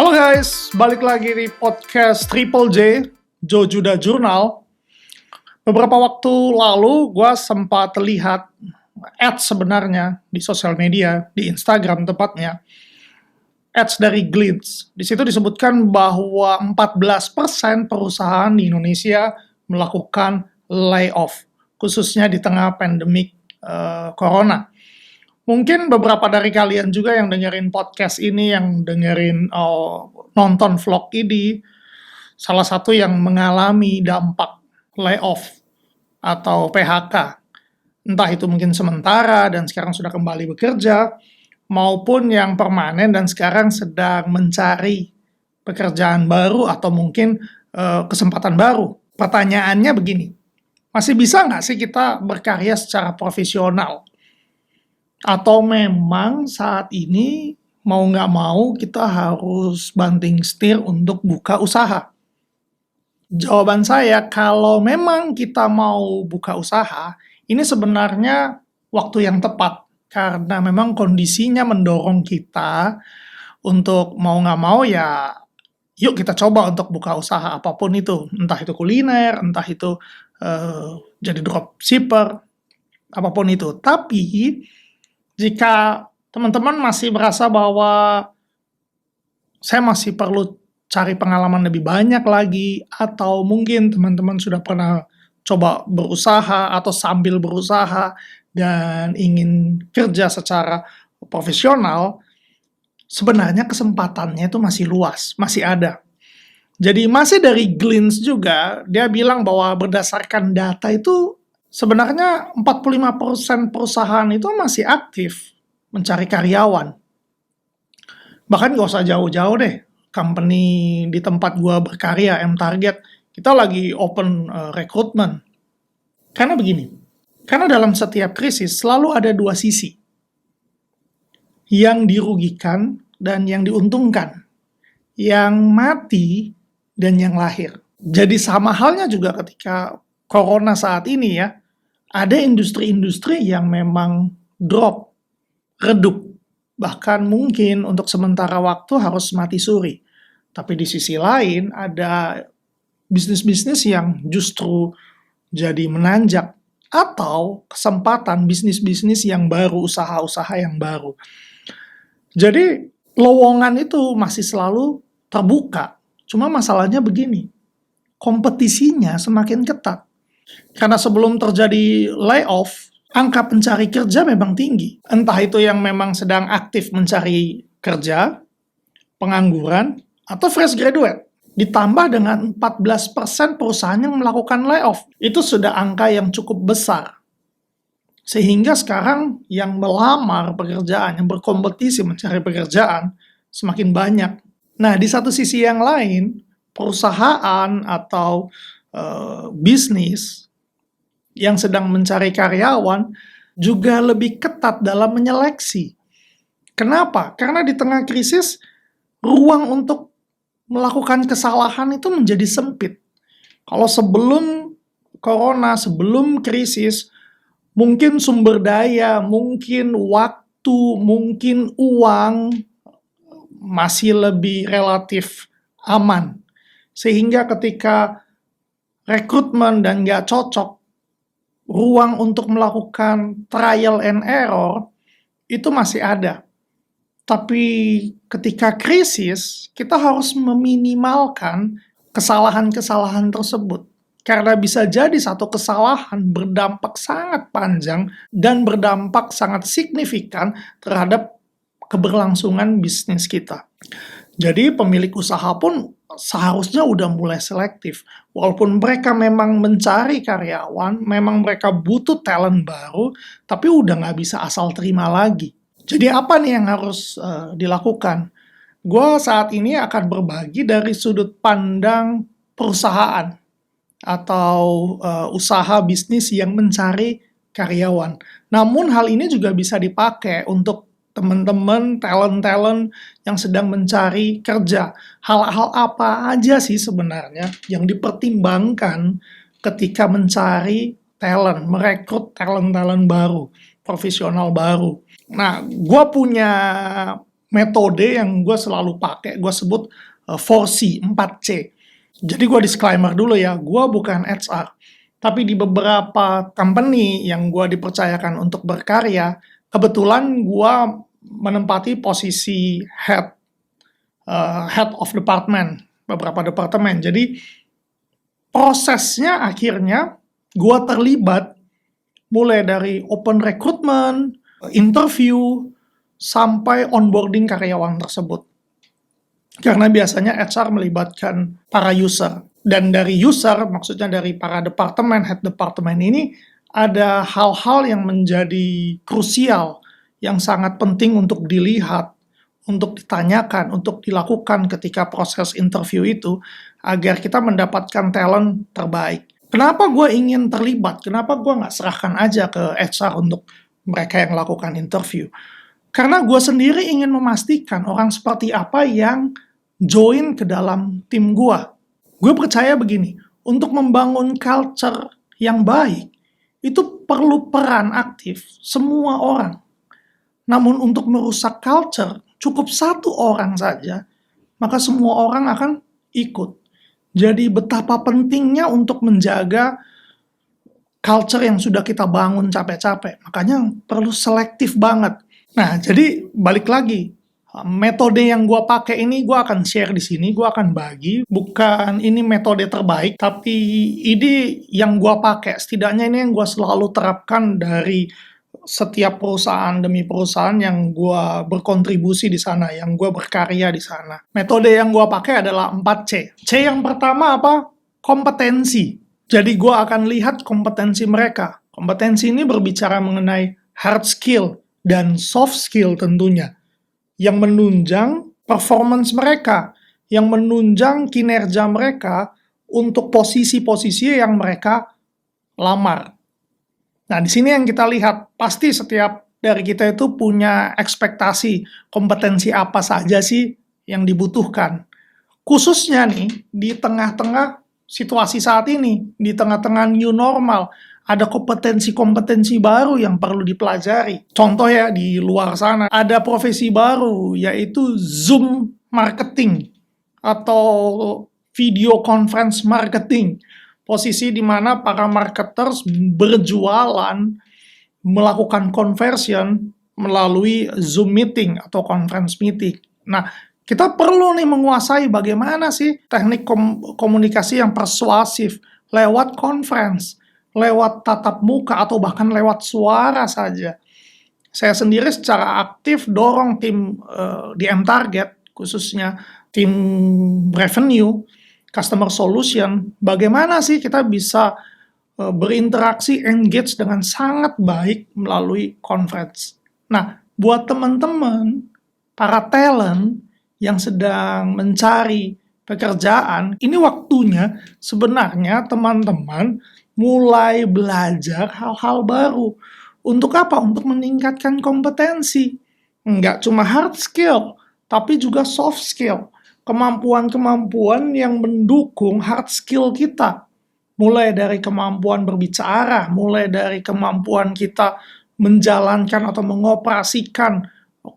Halo guys, balik lagi di podcast Triple J, Joe Judah Journal. Beberapa waktu lalu gue sempat lihat ads sebenarnya di sosial media, di Instagram tepatnya. Ads dari Glints. Di situ disebutkan bahwa 14% perusahaan di Indonesia melakukan layoff, khususnya di tengah pandemik corona. Mungkin beberapa dari kalian juga yang dengerin podcast ini, yang dengerin nonton vlog ini, salah satu yang mengalami dampak layoff atau PHK. Entah itu mungkin sementara dan sekarang sudah kembali bekerja, maupun yang permanen dan sekarang sedang mencari pekerjaan baru atau mungkin kesempatan baru. Pertanyaannya begini, masih bisa nggak sih kita berkarya secara profesional? Atau memang saat ini mau nggak mau kita harus banting setir untuk buka usaha? Jawaban saya, kalau memang kita mau buka usaha, ini sebenarnya waktu yang tepat. Karena memang kondisinya mendorong kita untuk mau nggak mau ya, yuk kita coba untuk buka usaha apapun itu. Entah itu kuliner, entah itu jadi dropshipper, apapun itu. Tapi jika teman-teman masih merasa bahwa saya masih perlu cari pengalaman lebih banyak lagi, atau mungkin teman-teman sudah pernah coba berusaha atau sambil berusaha dan ingin kerja secara profesional, sebenarnya kesempatannya itu masih luas, masih ada. Jadi masih dari Glints juga, dia bilang bahwa berdasarkan data itu sebenarnya 45% perusahaan itu masih aktif mencari karyawan. Bahkan gak usah jauh-jauh deh. Company di tempat gua berkarya, M-Target, kita lagi open recruitment. Karena begini, karena dalam setiap krisis selalu ada dua sisi. Yang dirugikan dan yang diuntungkan. Yang mati dan yang lahir. Jadi sama halnya juga ketika Corona saat ini ya, ada industri-industri yang memang drop, redup. Bahkan mungkin untuk sementara waktu harus mati suri. Tapi di sisi lain ada bisnis-bisnis yang justru jadi menanjak. Atau kesempatan bisnis-bisnis yang baru, usaha-usaha yang baru. Jadi lowongan itu masih selalu terbuka. Cuma masalahnya begini, kompetisinya semakin ketat. Karena sebelum terjadi layoff, angka pencari kerja memang tinggi. Entah itu yang memang sedang aktif mencari kerja, pengangguran, atau fresh graduate. Ditambah dengan 14% perusahaan yang melakukan layoff. Itu sudah angka yang cukup besar. Sehingga sekarang yang melamar pekerjaan, yang berkompetisi mencari pekerjaan, semakin banyak. Nah, di satu sisi yang lain, perusahaan atau bisnis yang sedang mencari karyawan juga lebih ketat dalam menyeleksi. Kenapa? Karena di tengah krisis, ruang untuk melakukan kesalahan itu menjadi sempit. Kalau sebelum corona, sebelum krisis, mungkin sumber daya, mungkin waktu, mungkin uang masih lebih relatif aman. Sehingga ketika rekrutmen dan nggak cocok, ruang untuk melakukan trial and error itu masih ada. Tapi ketika krisis, kita harus meminimalkan kesalahan-kesalahan tersebut. Karena bisa jadi satu kesalahan berdampak sangat panjang dan berdampak sangat signifikan terhadap keberlangsungan bisnis kita. Jadi pemilik usaha pun seharusnya udah mulai selektif. Walaupun mereka memang mencari karyawan, memang mereka butuh talent baru, tapi udah nggak bisa asal terima lagi. Jadi apa nih yang harus dilakukan? Gue saat ini akan berbagi dari sudut pandang perusahaan atau usaha bisnis yang mencari karyawan. Namun hal ini juga bisa dipakai untuk teman-teman, talent-talent yang sedang mencari kerja. Hal-hal apa aja sih sebenarnya yang dipertimbangkan ketika mencari talent, merekrut talent-talent baru, profesional baru. Nah, gue punya metode yang gue selalu pakai, gue sebut 4C, 4C. Jadi gue disclaimer dulu ya, gue bukan HR. Tapi di beberapa company yang gue dipercayakan untuk berkarya, kebetulan gue menempati posisi head of department, beberapa departemen. Jadi prosesnya akhirnya gue terlibat mulai dari open recruitment, interview, sampai onboarding karyawan tersebut. Karena biasanya HR melibatkan para user. Dan dari user, maksudnya dari para departemen, head departemen ini, ada hal-hal yang menjadi krusial, yang sangat penting untuk dilihat, untuk ditanyakan, untuk dilakukan ketika proses interview itu, agar kita mendapatkan talent terbaik. Kenapa gue ingin terlibat? Kenapa gue nggak serahkan aja ke HR untuk mereka yang lakukan interview? Karena gue sendiri ingin memastikan orang seperti apa yang join ke dalam tim gue. Gue percaya begini, untuk membangun culture yang baik, itu perlu peran aktif semua orang. Namun untuk merusak culture, cukup satu orang saja, maka semua orang akan ikut. Jadi betapa pentingnya untuk menjaga culture yang sudah kita bangun capek-capek. Makanya perlu selektif banget. Nah, jadi balik lagi. Metode yang gue pakai ini gue akan share di sini, gue akan bagi. Bukan ini metode terbaik, tapi ini yang gue pakai. Setidaknya ini yang gue selalu terapkan dari setiap perusahaan demi perusahaan yang gue berkontribusi di sana, yang gue berkarya di sana. Metode yang gue pakai adalah 4C. C yang pertama apa? Kompetensi. Jadi gue akan lihat kompetensi mereka. Kompetensi ini berbicara mengenai hard skill dan soft skill tentunya, yang menunjang performance mereka, yang menunjang kinerja mereka untuk posisi-posisi yang mereka lamar. Nah, di sini yang kita lihat, pasti setiap dari kita itu punya ekspektasi kompetensi apa saja sih yang dibutuhkan. Khususnya nih, di tengah-tengah situasi saat ini, di tengah-tengah new normal, ada kompetensi-kompetensi baru yang perlu dipelajari. Contoh ya, di luar sana, ada profesi baru, yaitu Zoom marketing, atau video conference marketing. Posisi di mana para marketers berjualan, melakukan conversion melalui Zoom meeting atau conference meeting. Nah, kita perlu nih menguasai bagaimana sih teknik komunikasi yang persuasif lewat conference, lewat tatap muka, atau bahkan lewat suara saja. Saya sendiri secara aktif dorong tim di M-Target, khususnya tim revenue, customer solution, bagaimana sih kita bisa berinteraksi, engage dengan sangat baik melalui conference. Nah, buat teman-teman, para talent yang sedang mencari pekerjaan, ini waktunya sebenarnya teman-teman mulai belajar hal-hal baru. Untuk apa? Untuk meningkatkan kompetensi. Nggak cuma hard skill, tapi juga soft skill. Kemampuan-kemampuan yang mendukung hard skill kita. Mulai dari kemampuan berbicara, mulai dari kemampuan kita menjalankan atau mengoperasikan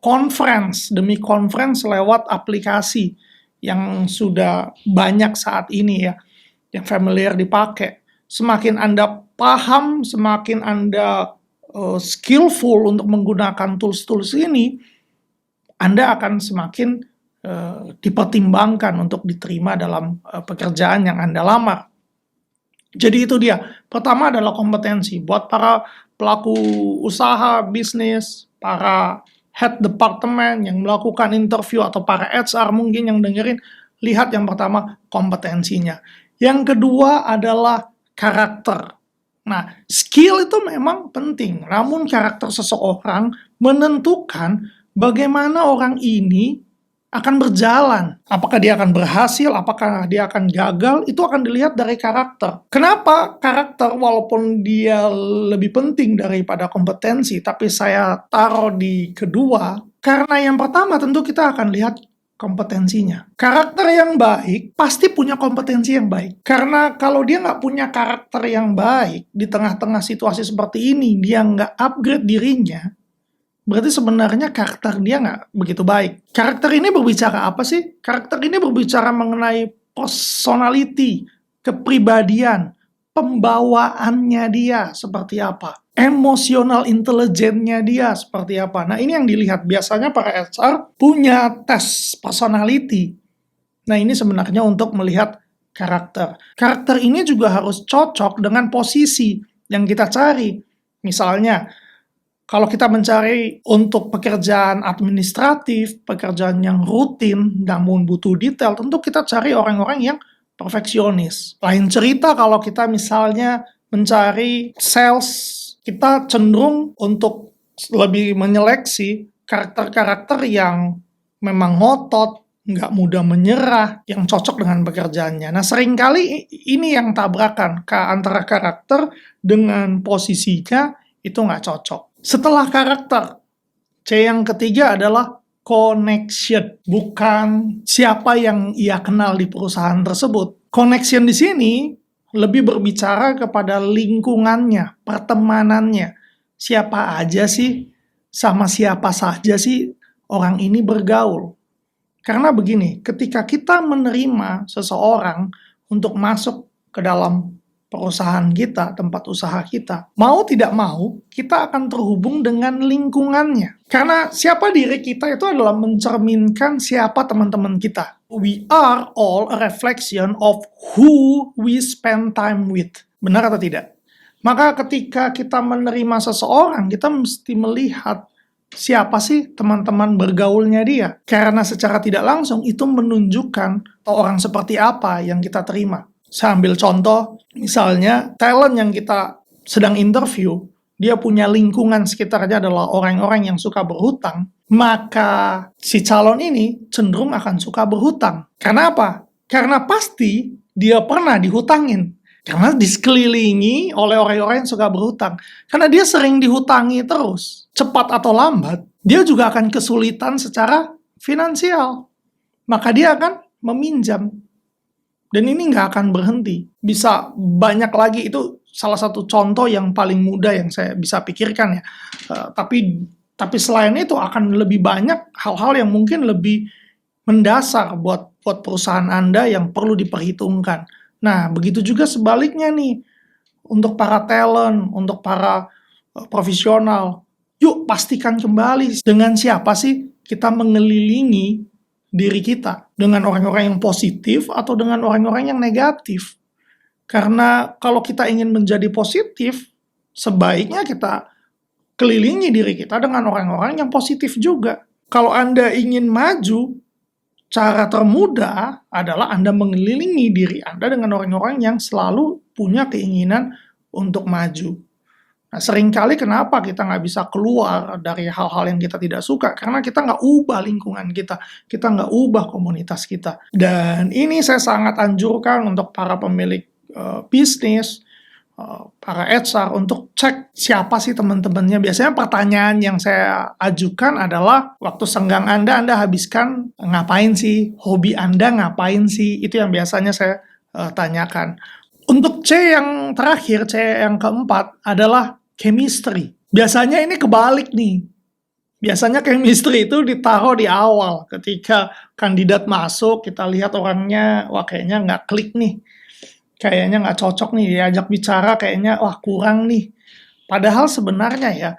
conference demi conference lewat aplikasi yang sudah banyak saat ini ya, yang familiar dipakai. Semakin Anda paham, semakin Anda skillful untuk menggunakan tools-tools ini, Anda akan semakin dipertimbangkan untuk diterima dalam pekerjaan yang Anda lamar. Jadi itu dia. Pertama adalah kompetensi. Buat para pelaku usaha, bisnis, para head departemen yang melakukan interview, atau para HR mungkin yang dengerin, lihat yang pertama kompetensinya. Yang kedua adalah karakter. Nah, skill itu memang penting, namun karakter seseorang menentukan bagaimana orang ini akan berjalan. Apakah dia akan berhasil, apakah dia akan gagal, itu akan dilihat dari karakter. Kenapa karakter, walaupun dia lebih penting daripada kompetensi, tapi saya taruh di kedua? Karena yang pertama tentu kita akan lihat kompetensinya. Karakter yang baik pasti punya kompetensi yang baik. Karena kalau dia nggak punya karakter yang baik, di tengah-tengah situasi seperti ini, dia nggak upgrade dirinya, berarti sebenarnya karakter dia nggak begitu baik. Karakter ini berbicara apa sih? Karakter ini berbicara mengenai personality, kepribadian, pembawaannya dia seperti apa, emosional intelijennya dia seperti apa. Nah, ini yang dilihat. Biasanya para HR punya tes personality. Nah, ini sebenarnya untuk melihat karakter. Karakter ini juga harus cocok dengan posisi yang kita cari. Misalnya, kalau kita mencari untuk pekerjaan administratif, pekerjaan yang rutin, namun butuh detail, tentu kita cari orang-orang yang perfeksionis. Lain cerita kalau kita misalnya mencari sales, kita cenderung untuk lebih menyeleksi karakter-karakter yang memang ngotot, nggak mudah menyerah, yang cocok dengan pekerjaannya. Nah, seringkali ini yang tabrakan antara karakter dengan posisinya itu nggak cocok. Setelah karakter, C yang ketiga adalah connection, bukan siapa yang ia kenal di perusahaan tersebut. Connection di sini lebih berbicara kepada lingkungannya, pertemanannya. Siapa aja sih, sama siapa saja sih orang ini bergaul. Karena begini, ketika kita menerima seseorang untuk masuk ke dalam perusahaan kita, tempat usaha kita, mau tidak mau, kita akan terhubung dengan lingkungannya. Karena siapa diri kita itu adalah mencerminkan siapa teman-teman kita. We are all a reflection of who we spend time with. Benar atau tidak? Maka ketika kita menerima seseorang, kita mesti melihat siapa sih teman-teman bergaulnya dia. Karena secara tidak langsung itu menunjukkan orang seperti apa yang kita terima. Saya ambil contoh, misalnya talent yang kita sedang interview, dia punya lingkungan sekitarnya adalah orang-orang yang suka berhutang, maka si calon ini cenderung akan suka berhutang. Karena apa? Karena pasti dia pernah dihutangin. Karena disekelilingi oleh orang-orang yang suka berhutang. Karena dia sering dihutangi terus, cepat atau lambat, dia juga akan kesulitan secara finansial. Maka dia akan meminjam. Dan ini nggak akan berhenti. Bisa banyak lagi, itu salah satu contoh yang paling mudah yang saya bisa pikirkan ya. Tapi selain itu akan lebih banyak hal-hal yang mungkin lebih mendasar buat perusahaan Anda yang perlu diperhitungkan. Nah, begitu juga sebaliknya nih. Untuk para talent, untuk para profesional. Yuk pastikan kembali dengan siapa sih kita mengelilingi diri kita, dengan orang-orang yang positif atau dengan orang-orang yang negatif. Karena kalau kita ingin menjadi positif, sebaiknya kita kelilingi diri kita dengan orang-orang yang positif juga. Kalau Anda ingin maju, cara termudah adalah Anda mengelilingi diri Anda dengan orang-orang yang selalu punya keinginan untuk maju. Nah, seringkali kenapa kita nggak bisa keluar dari hal-hal yang kita tidak suka? Karena kita nggak ubah lingkungan kita nggak ubah komunitas kita. Dan ini saya sangat anjurkan untuk para pemilik bisnis, para HR untuk cek siapa sih teman-temannya. Biasanya pertanyaan yang saya ajukan adalah, waktu senggang Anda habiskan ngapain sih? Hobi Anda ngapain sih? Itu yang biasanya saya tanyakan. Untuk C yang terakhir, C yang keempat adalah chemistry. Biasanya ini kebalik nih. Biasanya chemistry itu ditaruh di awal. Ketika kandidat masuk, kita lihat orangnya, wah kayaknya nggak klik nih. Kayaknya nggak cocok nih, diajak bicara kayaknya, wah kurang nih. Padahal sebenarnya ya,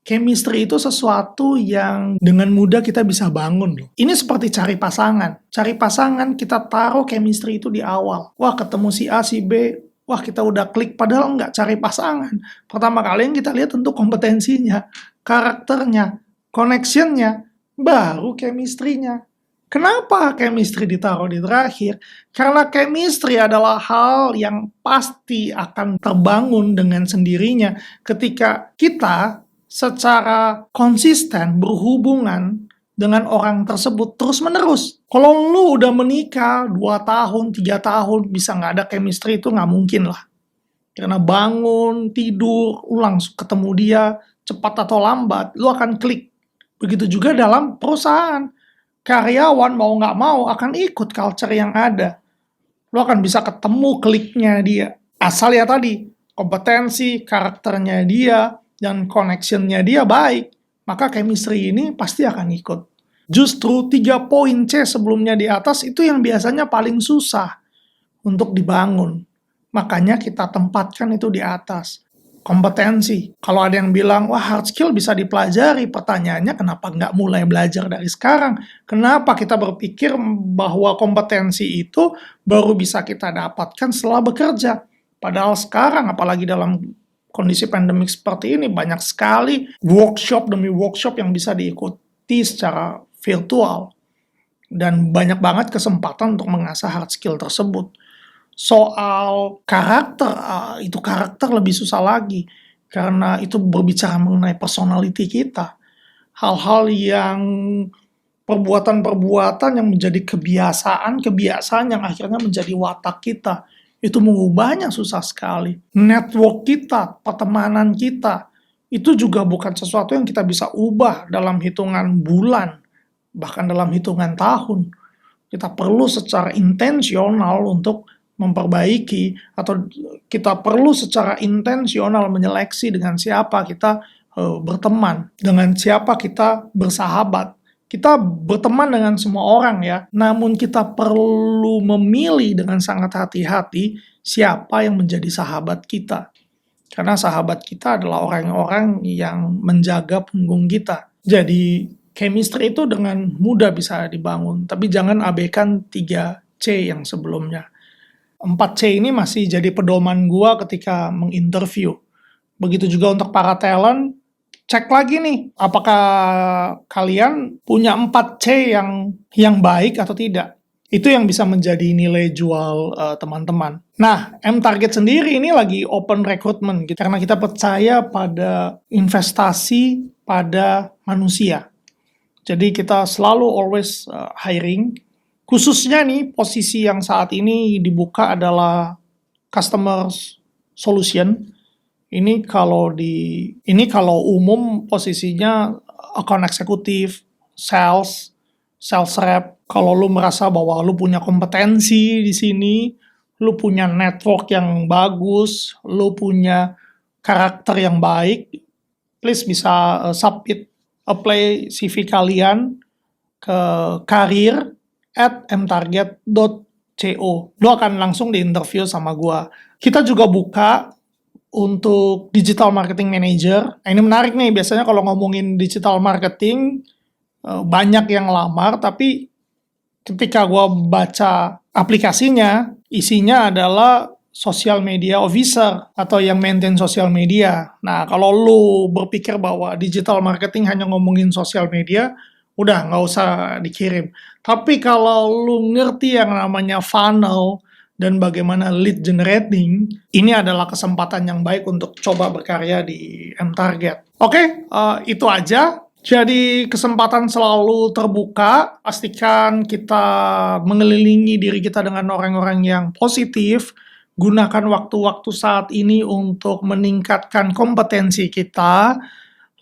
chemistry itu sesuatu yang dengan mudah kita bisa bangun loh. Ini seperti cari pasangan. Cari pasangan, kita taruh chemistry itu di awal. Wah ketemu si A, si B, wah kita udah klik, padahal nggak cari pasangan. Pertama kali yang kita lihat tentu kompetensinya, karakternya, connection-nya, baru chemistry-nya. Kenapa chemistry ditaruh di terakhir? Karena chemistry adalah hal yang pasti akan terbangun dengan sendirinya ketika kita secara konsisten berhubungan dengan orang tersebut terus-menerus. Kalau lu udah menikah 2 tahun, 3 tahun, bisa nggak ada chemistry, itu nggak mungkin lah. Karena bangun, tidur, lu langsung ketemu dia, cepat atau lambat, lu akan klik. Begitu juga dalam perusahaan. Karyawan mau nggak mau akan ikut culture yang ada. Lu akan bisa ketemu kliknya dia. Asal ya tadi, kompetensi, karakternya dia, dan connection-nya dia baik. maka chemistry ini pasti akan ikut. Justru 3 poin C sebelumnya di atas itu yang biasanya paling susah untuk dibangun. Makanya kita tempatkan itu di atas. Kompetensi. Kalau ada yang bilang, wah hard skill bisa dipelajari, pertanyaannya kenapa nggak mulai belajar dari sekarang? Kenapa kita berpikir bahwa kompetensi itu baru bisa kita dapatkan setelah bekerja? Padahal sekarang, apalagi dalam kondisi pandemik seperti ini, banyak sekali workshop demi workshop yang bisa diikuti secara virtual. Dan banyak banget kesempatan untuk mengasah hard skill tersebut. Soal karakter, itu karakter lebih susah lagi. Karena itu berbicara mengenai personality kita. Hal-hal yang perbuatan-perbuatan yang menjadi kebiasaan yang akhirnya menjadi watak kita. Itu mengubahnya susah sekali. Network kita, pertemanan kita, itu juga bukan sesuatu yang kita bisa ubah dalam hitungan bulan, bahkan dalam hitungan tahun. Kita perlu secara intensional untuk memperbaiki, atau kita perlu secara intensional menyeleksi dengan siapa kita berteman, dengan siapa kita bersahabat. Kita berteman dengan semua orang ya, namun kita perlu memilih dengan sangat hati-hati siapa yang menjadi sahabat kita. Karena sahabat kita adalah orang-orang yang menjaga punggung kita. Jadi chemistry itu dengan mudah bisa dibangun, tapi jangan abaikan 3C yang sebelumnya. 4C ini masih jadi pedoman gua ketika menginterview. Begitu juga untuk para talent, cek lagi nih, apakah kalian punya 4C yang baik atau tidak. Itu yang bisa menjadi nilai jual teman-teman. Nah, M-Target sendiri ini lagi open recruitment, gitu, karena kita percaya pada investasi pada manusia. Jadi kita selalu always hiring. Khususnya nih, posisi yang saat ini dibuka adalah customer solution. Ini kalau umum posisinya account executive, sales rep. Kalau lu merasa bahwa lu punya kompetensi di sini, lu punya network yang bagus, lu punya karakter yang baik, please bisa submit apply CV kalian ke career@mtarget.co. Lu akan langsung diinterview sama gua. Kita juga buka untuk digital marketing manager. Nah, ini menarik nih, biasanya kalau ngomongin digital marketing banyak yang lamar, tapi ketika gua baca aplikasinya, isinya adalah social media officer atau yang maintain social media. Nah, kalau lu berpikir bahwa digital marketing hanya ngomongin social media, udah nggak usah dikirim. Tapi kalau lu ngerti yang namanya funnel dan bagaimana lead generating, ini adalah kesempatan yang baik untuk coba berkarya di M-Target. Oke, itu aja. Jadi kesempatan selalu terbuka. Pastikan kita mengelilingi diri kita dengan orang-orang yang positif. Gunakan waktu-waktu saat ini untuk meningkatkan kompetensi kita.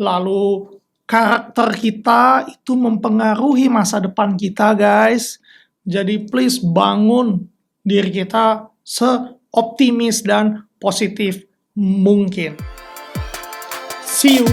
Lalu karakter kita itu mempengaruhi masa depan kita, guys. Jadi please bangun diri kita seoptimis dan positif mungkin. See you.